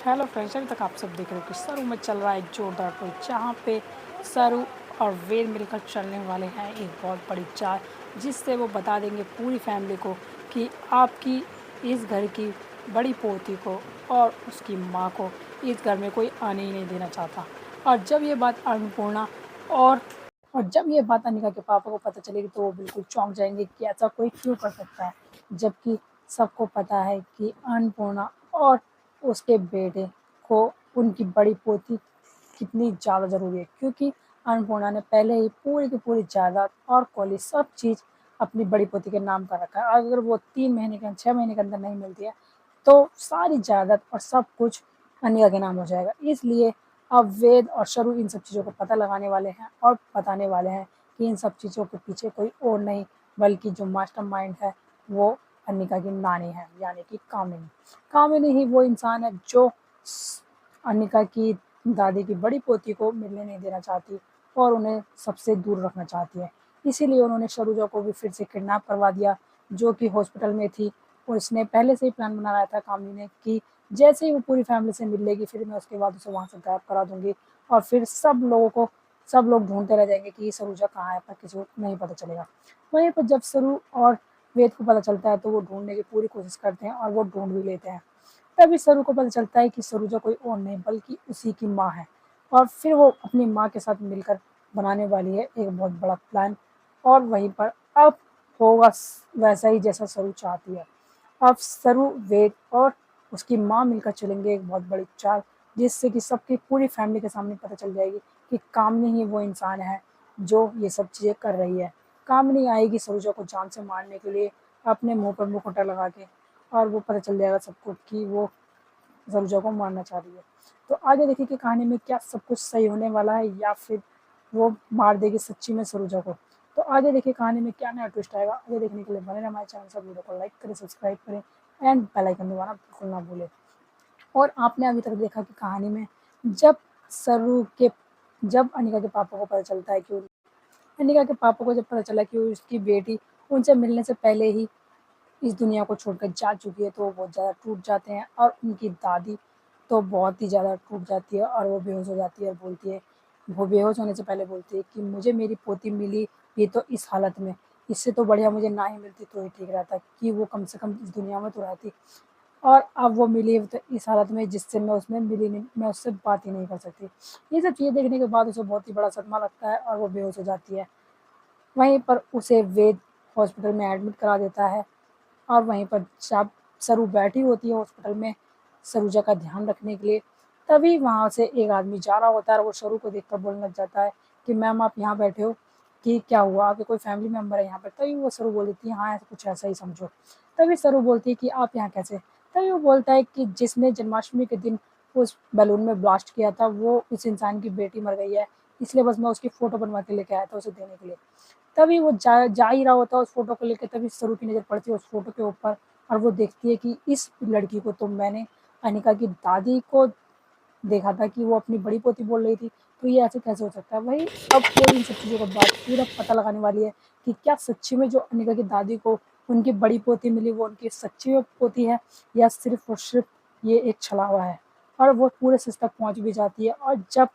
Hello friends, अभी तक आप सब देख रहे हो कि सरू में चल रहा है एक जोरदार टूर, जहाँ पे सरू और वेद मिलकर चलने वाले हैं एक बहुत बड़ी चाल, जिससे वो बता देंगे पूरी फैमिली को कि आपकी इस घर की बड़ी पोती को और उसकी माँ को इस घर में कोई आने ही नहीं देना चाहता। और जब ये बात अन्नपूर्णा और और जब ये बात अनिका के पापा को पता चलेगी तो वो बिल्कुल चौंक जाएंगे कि ऐसा कोई क्यों कर सकता है, जबकि सबको पता है कि अन्नपूर्णा और उसके बेटे को उनकी बड़ी पोती कितनी ज़्यादा ज़रूरी है, क्योंकि अन्नपूर्णा ने पहले ही पूरी की पूरी जायदाद और कॉलेज सब चीज़ अपनी बड़ी पोती के नाम कर रखा है। अगर वो 3 महीने के 6 महीने के अंदर नहीं मिलती है तो सारी जायदाद और सब कुछ अनिका के नाम हो जाएगा। इसलिए अब वेद और शरू इन सब चीज़ों को पता लगाने वाले हैं और बताने वाले हैं कि इन सब चीज़ों के पीछे कोई और नहीं बल्कि जो मास्टरमाइंड है वो अनिका की नानी है, यानी कि कामिनी। कामिनी ही वो इंसान है जो अनिका की दादी की बड़ी पोती को मिलने नहीं देना चाहती और उन्हें सबसे दूर रखना चाहती है। इसीलिए उन्होंने शरूजा को भी फिर से किडनैप करवा दिया, जो कि हॉस्पिटल में थी। और उसने पहले से ही प्लान बना रहा था कामिनी ने कि जैसे ही वो पूरी फैमिली से मिल लेगी फिर मैं उसके बाद उसे वहाँ से गायब करा दूंगी और फिर सब लोग ढूंढते रह जाएंगे कि सरूजा कहाँ है, पर किसी को नहीं पता चलेगा। वहीं पर जब सरू और वेद को पता चलता है तो वो ढूंढने की पूरी कोशिश करते हैं और वो ढूंढ भी लेते हैं। तभी सरू को पता चलता है कि सरूजा कोई और नहीं बल्कि उसी की माँ है, और फिर वो अपनी माँ के साथ मिलकर बनाने वाली है एक बहुत बड़ा प्लान। और वहीं पर अब होगा वैसा ही जैसा सरू चाहती है। अब सरू, वेद और उसकी माँ मिलकर चलेंगे एक बहुत बड़ी चाल, जिससे कि सबकी पूरी फैमिली के सामने पता चल जाएगी कि कामनी ही वो इंसान है जो ये सब चीज़ें कर रही है। कामनी आएगी सरूजा को जान से मारने के लिए अपने मुंह पर मुखौटा लगा के, और वो पता चल जाएगा सबको कि वो सरूजा को मारना चाह रही है। तो आगे देखिए कि कहानी में क्या सब कुछ सही होने वाला है या फिर वो मार देगी सच्ची में सरूजा को। तो आगे देखिए कहानी में क्या नया ट्विस्ट आएगा। आगे देखने के लिए बने रहे हमारे चैनल से, वीडियो को लाइक करें, सब्सक्राइब करें एंड बेल आइकन दबाना बिल्कुल ना भूलें। और आपने अभी तक देखा कि कहानी में जब सरू के जब अनिका के पापा को पता चलता है कि अनिका के पापा को जब पता चला कि उसकी बेटी उनसे मिलने से पहले ही इस दुनिया को छोड़कर जा चुकी है, तो वो बहुत ज़्यादा टूट जाते हैं। और उनकी दादी तो बहुत ही ज़्यादा टूट जाती है और वो बेहोश हो जाती है और बोलती है, वो बेहोश होने से पहले बोलती है कि मुझे मेरी पोती मिली ये तो इस हालत में, इससे तो बढ़िया मुझे ना ही मिलती तो ही ठीक रहता, कि वो कम से कम इस दुनिया में तो रहती। और अब वो मिली तो इस हालत में जिससे मैं उसमें मिली नहीं, मैं उससे बात ही नहीं कर सकती। ये सब चीज़ें देखने के बाद उसे बहुत ही बड़ा सदमा लगता है और वो बेहोश हो जाती है। वहीं पर उसे वेद हॉस्पिटल में एडमिट करा देता है। और वहीं पर जब सरू बैठी होती है हॉस्पिटल में सरूजा का ध्यान रखने के लिए, तभी वहाँ से एक आदमी जा रहा होता है और वो सरू को देखकर बोलने लग जाता है कि मैम आप यहाँ बैठे हो, कि क्या हुआ, आपके कोई फैमिली मेम्बर है यहाँ पर। तभी वो सरू बोल देती है हाँ ऐसा कुछ ऐसा ही समझो। तभी सरू बोलती है कि आप यहाँ कैसे। तभी वो बोलता है कि जिसने जन्माष्टमी के दिन उस बैलून में ब्लास्ट किया था वो उस इंसान की बेटी मर गई है, इसलिए बस मैं उसकी फ़ोटो बनवा के लेके आया था उसे देने के लिए। तभी वो जा ही रहा होता है उस फ़ोटो को लेके, तभी सरू की नज़र पड़ती है उस फ़ोटो के ऊपर और वो देखती है कि इस लड़की को तो मैंने अनिका की दादी को देखा था कि वो अपनी बड़ी पोती बोल रही थी, तो ये ऐसे कैसे हो सकता है। वही अब वो इन सब चीज़ों के बाद पूरा पता लगाने वाली है कि क्या सच्ची में जो अनिका की दादी को उनकी बड़ी पोती मिली वो उनकी सच्ची में पोती है या सिर्फ और सिर्फ ये एक छलावा है। और वो पूरे सच तक पहुँच भी जाती है। और जब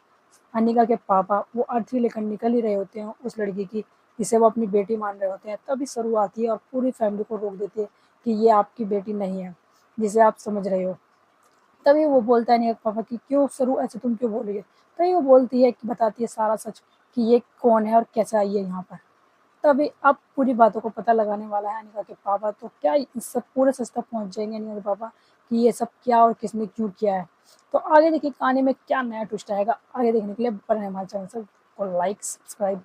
अनिका के पापा वो अर्थी लेकर निकल ही रहे होते हैं उस लड़की की जिसे वो अपनी बेटी मान रहे होते हैं, तभी सरू आती है और पूरी फैमिली को रोक देती है कि ये आपकी बेटी नहीं है जिसे आप समझ रहे हो। तभी वो बोलता है अनिका के पापा कि क्यों सरू ऐसे तुम क्यों बोल रही है। तभी वो बोलती है कि बताती है सारा सच कि ये कौन है और कैसे आई है यहाँ पर। तभी अब पूरी बातों को पता लगाने वाला है अनिका के पापा, तो क्या इस सब पूरे सच तक पहुँच जाएंगे अनिका के पापा कि ये सब क्या और किसने क्यों किया है। तो आगे देखिए कहानी में क्या नया ट्विस्ट आएगा। आगे देखने के लिए बने हमारे चैनल से, और लाइक सब्सक्राइब